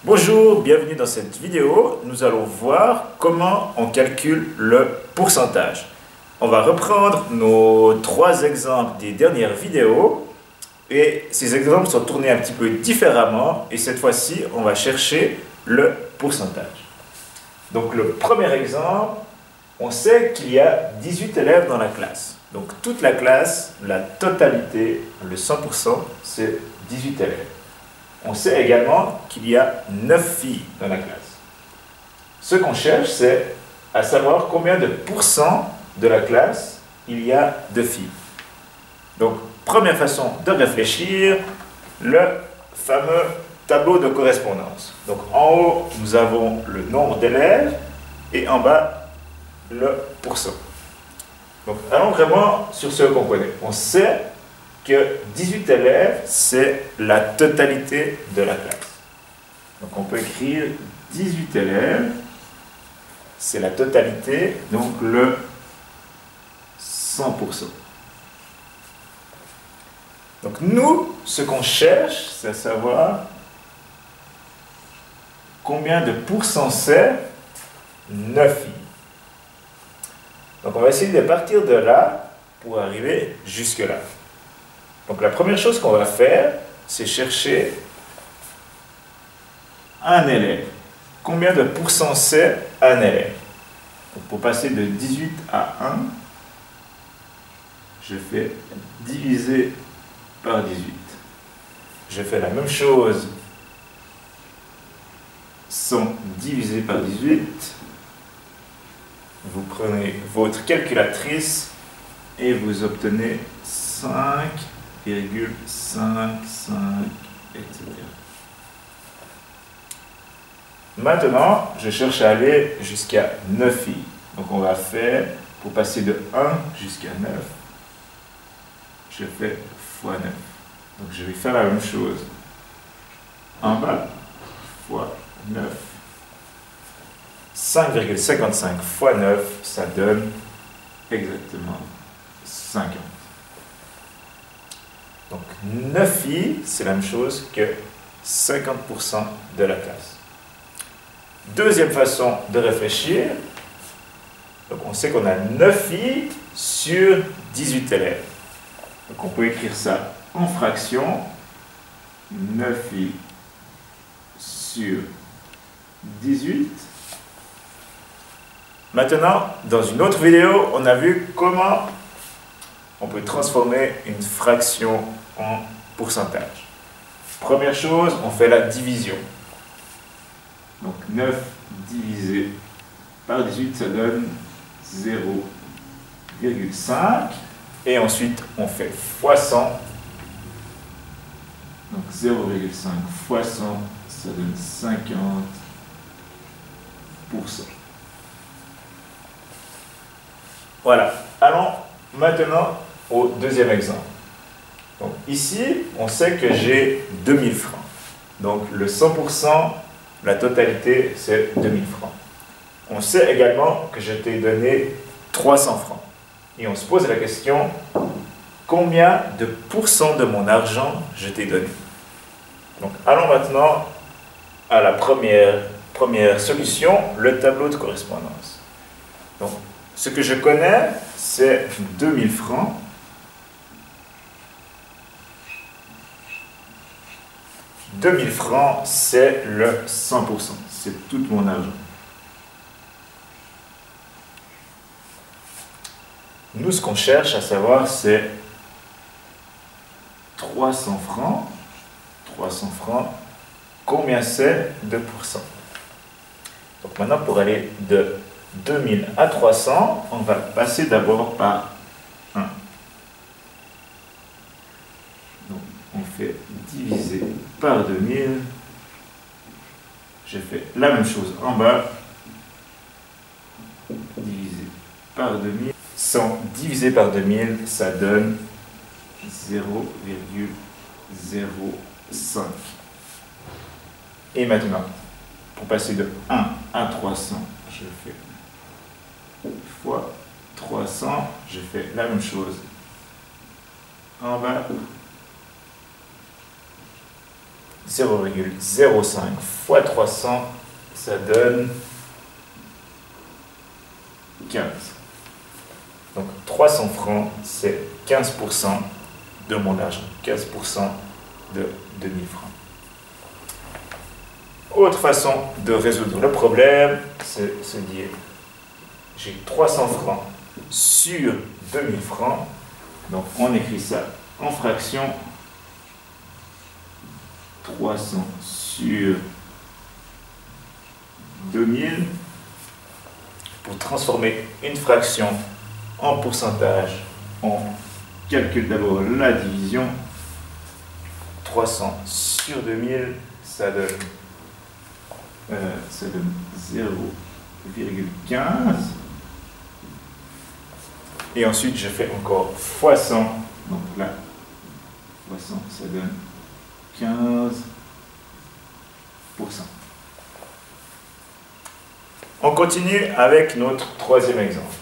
Bonjour, bienvenue dans cette vidéo. Nous allons voir comment on calcule le pourcentage. On va reprendre nos 3 exemples des dernières vidéos et ces exemples sont tournés un petit peu différemment et cette fois-ci, on va chercher le pourcentage. Donc le premier exemple, on sait qu'il y a 18 élèves dans la classe. Donc toute la classe, la totalité, le 100%, c'est 18 élèves. On sait également qu'il y a 9 filles dans la classe. Ce qu'on cherche, c'est à savoir combien de pourcents de la classe il y a de filles. Donc, première façon de réfléchir, le fameux tableau de correspondance. Donc, en haut, nous avons le nombre d'élèves et en bas, le pourcent. Donc, allons vraiment sur ce qu'on connaît. On sait que 18 élèves, c'est la totalité de la classe. Donc on peut écrire 18 élèves, c'est la totalité, donc le 100%. Donc nous, ce qu'on cherche, c'est à savoir combien de pourcents c'est 9 filles. Donc on va essayer de partir de là pour arriver jusque-là. Donc la première chose qu'on va faire, c'est chercher un élève. Combien de pourcents c'est un élève? Donc pour passer de 18 à 1, je fais diviser par 18. Je fais la même chose 100 divisé par 18. Vous prenez votre calculatrice et vous obtenez 5,55, etc. Maintenant, je cherche à aller jusqu'à 9 filles. Donc on va faire, pour passer de 1 jusqu'à 9, je fais fois 9. Donc je vais faire la même chose. En bas, fois 9. 5,55 fois 9, ça donne exactement 50. Donc 9 filles, c'est la même chose que 50% de la classe. Deuxième façon de réfléchir, donc on sait qu'on a 9 filles sur 18 élèves. Donc on peut écrire ça en fraction, 9 filles sur 18. Maintenant, dans une autre vidéo, on a vu comment on peut transformer une fraction en pourcentage. Première chose, on fait la division. Donc 9 divisé par 18, ça donne 0,5. Et ensuite, on fait fois 100. Donc 0,5 fois 100, ça donne 50%. Voilà. Allons maintenant au deuxième exemple. Donc ici, on sait que j'ai 2000 francs. Donc le 100%, la totalité, c'est 2000 francs. On sait également que je t'ai donné 300 francs. Et on se pose la question, combien de pourcents de mon argent je t'ai donné? Donc allons maintenant à la première solution, le tableau de correspondance. Donc ce que je connais, c'est 2000 francs. 2000 francs, c'est le 100%. C'est tout mon argent. Nous, ce qu'on cherche à savoir, c'est 300 francs. 300 francs, combien c'est de pourcents? Donc maintenant, pour aller de 2000 à 300, on va passer d'abord par 1. Donc, on fait diviser par 2000. Je fais la même chose en bas. Divisé par 2000. 100 divisé par 2000, ça donne 0,05. Et maintenant, pour passer de 1 à 300, je fais fois 300, je fais la même chose en bas. 0,05 fois 300, ça donne 15. Donc 300 francs, c'est 15% de mon argent, 15% de 2000 francs. Autre façon de résoudre le problème, c'est se dire, j'ai 300 francs sur 2000 francs, donc on écrit ça en fraction, 300 sur 2000, pour transformer une fraction en pourcentage, on calcule d'abord la division, 300 sur 2000, ça donne 0,15. Et ensuite, je fais encore fois 100. Donc là, fois 100, ça donne 15%. On continue avec notre troisième exemple.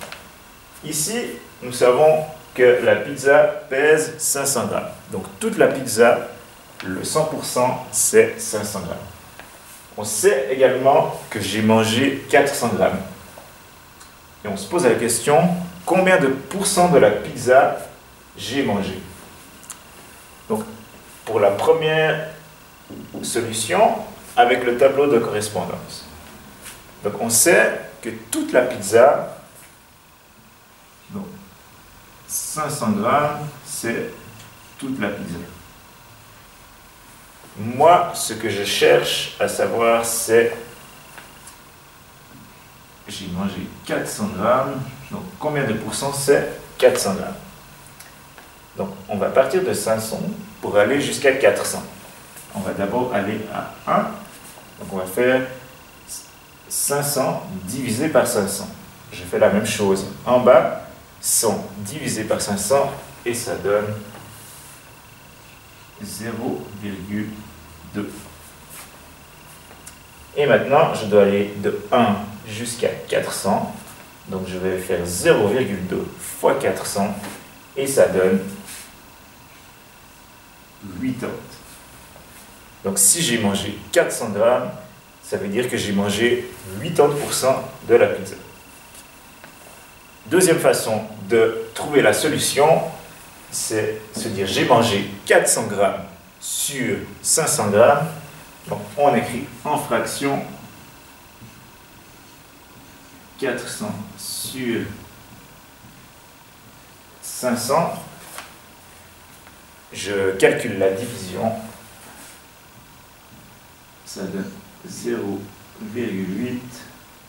Ici, nous savons que la pizza pèse 500 grammes. Donc toute la pizza, le 100%, c'est 500 grammes. On sait également que j'ai mangé 400 grammes. Et on se pose la question, combien de pourcents de la pizza j'ai mangé? Donc, pour la première solution, avec le tableau de correspondance. Donc, on sait que toute la pizza, donc 500 grammes, c'est toute la pizza. Moi, ce que je cherche à savoir, c'est j'ai mangé 400 grammes, donc combien de pourcents c'est 400 grammes? Donc, on va partir de 500 pour aller jusqu'à 400. On va d'abord aller à 1, donc on va faire 500 divisé par 500. Je fais la même chose en bas, 100 divisé par 500, et ça donne 0,2. Et maintenant, je dois aller de 1 jusqu'à 400. Donc, je vais faire 0,2 fois 400. Et ça donne 80. Donc, si j'ai mangé 400 grammes, ça veut dire que j'ai mangé 80% de la pizza. Deuxième façon de trouver la solution, c'est se dire j'ai mangé 400 grammes sur 500 grammes. Donc on écrit en fraction 400 sur 500. Je calcule la division. Ça donne 0,8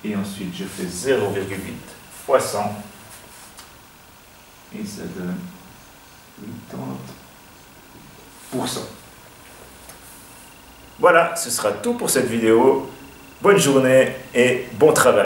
et ensuite je fais 0,8 fois 100 et ça donne 80%. Voilà, ce sera tout pour cette vidéo. Bonne journée et bon travail.